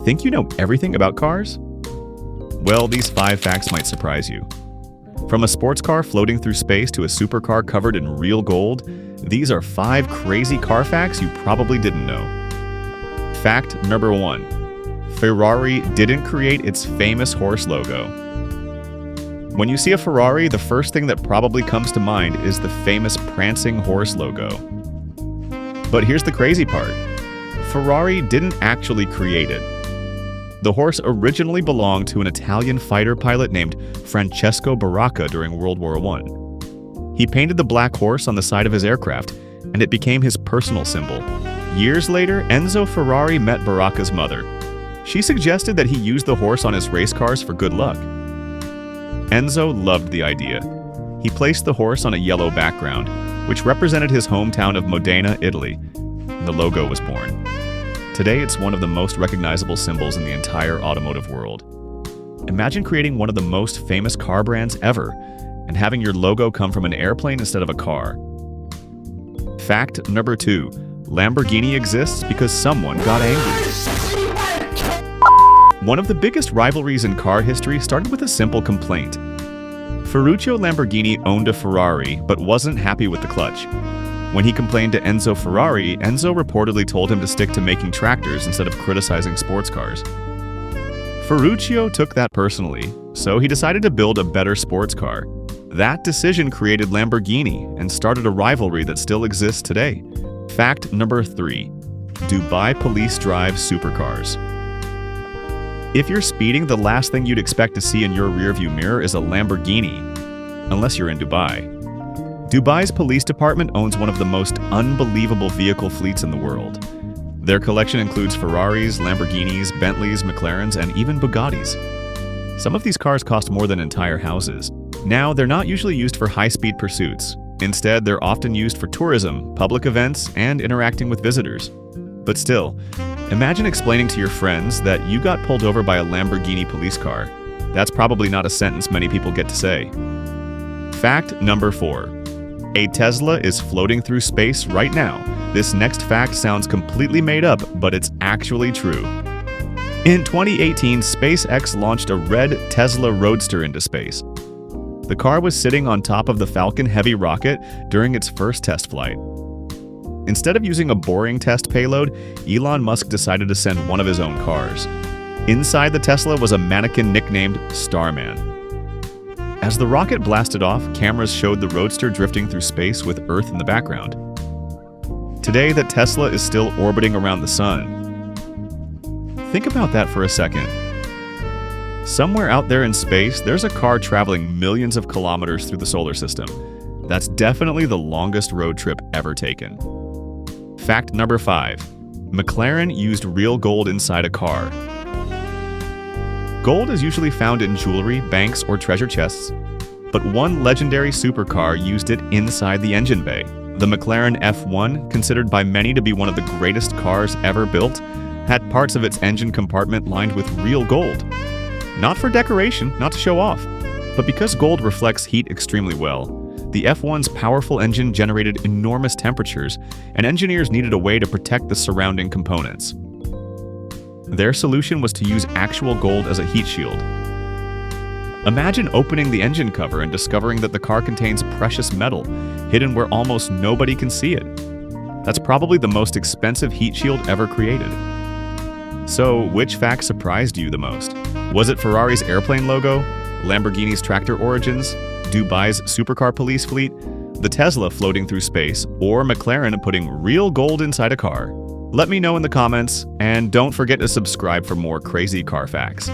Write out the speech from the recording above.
Think you know everything about cars? Well, these 5 facts might surprise you. From a sports car floating through space to a supercar covered in real gold, these are 5 crazy car facts you probably didn't know. Fact number 1. Ferrari didn't create its famous horse logo. When you see a Ferrari, the first thing that probably comes to mind is the famous prancing horse logo. But here's the crazy part. Ferrari didn't actually create it. The horse originally belonged to an Italian fighter pilot named Francesco Baracca during World War I. He painted the black horse on the side of his aircraft, and it became his personal symbol. Years later, Enzo Ferrari met Baracca's mother. She suggested that he use the horse on his race cars for good luck. Enzo loved the idea. He placed the horse on a yellow background, which represented his hometown of Modena, Italy, and the logo was born. Today, it's one of the most recognizable symbols in the entire automotive world. Imagine creating one of the most famous car brands ever and having your logo come from an airplane instead of a car. Fact number 2. Lamborghini exists because someone got angry. One of the biggest rivalries in car history started with a simple complaint. Ferruccio Lamborghini owned a Ferrari but wasn't happy with the clutch. When he complained to Enzo Ferrari, Enzo reportedly told him to stick to making tractors instead of criticizing sports cars. Ferruccio took that personally, so he decided to build a better sports car. That decision created Lamborghini and started a rivalry that still exists today. Fact number 3. Dubai police drive supercars. If you're speeding, the last thing you'd expect to see in your rearview mirror is a Lamborghini, unless you're in Dubai. Dubai's police department owns one of the most unbelievable vehicle fleets in the world. Their collection includes Ferraris, Lamborghinis, Bentleys, McLarens, and even Bugattis. Some of these cars cost more than entire houses. Now, they're not usually used for high-speed pursuits. Instead, they're often used for tourism, public events, and interacting with visitors. But still, imagine explaining to your friends that you got pulled over by a Lamborghini police car. That's probably not a sentence many people get to say. Fact number 4. A Tesla is floating through space right now. This next fact sounds completely made up, but it's actually true. In 2018, SpaceX launched a red Tesla Roadster into space. The car was sitting on top of the Falcon Heavy rocket during its first test flight. Instead of using a boring test payload, Elon Musk decided to send one of his own cars. Inside the Tesla was a mannequin nicknamed Starman. As the rocket blasted off, cameras showed the Roadster drifting through space with Earth in the background. Today, the Tesla is still orbiting around the sun. Think about that for a second. Somewhere out there in space, there's a car traveling millions of kilometers through the solar system. That's definitely the longest road trip ever taken. Fact number 5. McLaren used real gold inside a car. Gold is usually found in jewelry, banks, or treasure chests, but one legendary supercar used it inside the engine bay. The McLaren F1, considered by many to be one of the greatest cars ever built, had parts of its engine compartment lined with real gold. Not for decoration, not to show off, but because gold reflects heat extremely well. The F1's powerful engine generated enormous temperatures, and engineers needed a way to protect the surrounding components. Their solution was to use actual gold as a heat shield. Imagine opening the engine cover and discovering that the car contains precious metal, hidden where almost nobody can see it. That's probably the most expensive heat shield ever created. So, which fact surprised you the most? Was it Ferrari's airplane logo, Lamborghini's tractor origins, Dubai's supercar police fleet, the Tesla floating through space, or McLaren putting real gold inside a car? Let me know in the comments, and don't forget to subscribe for more crazy car facts.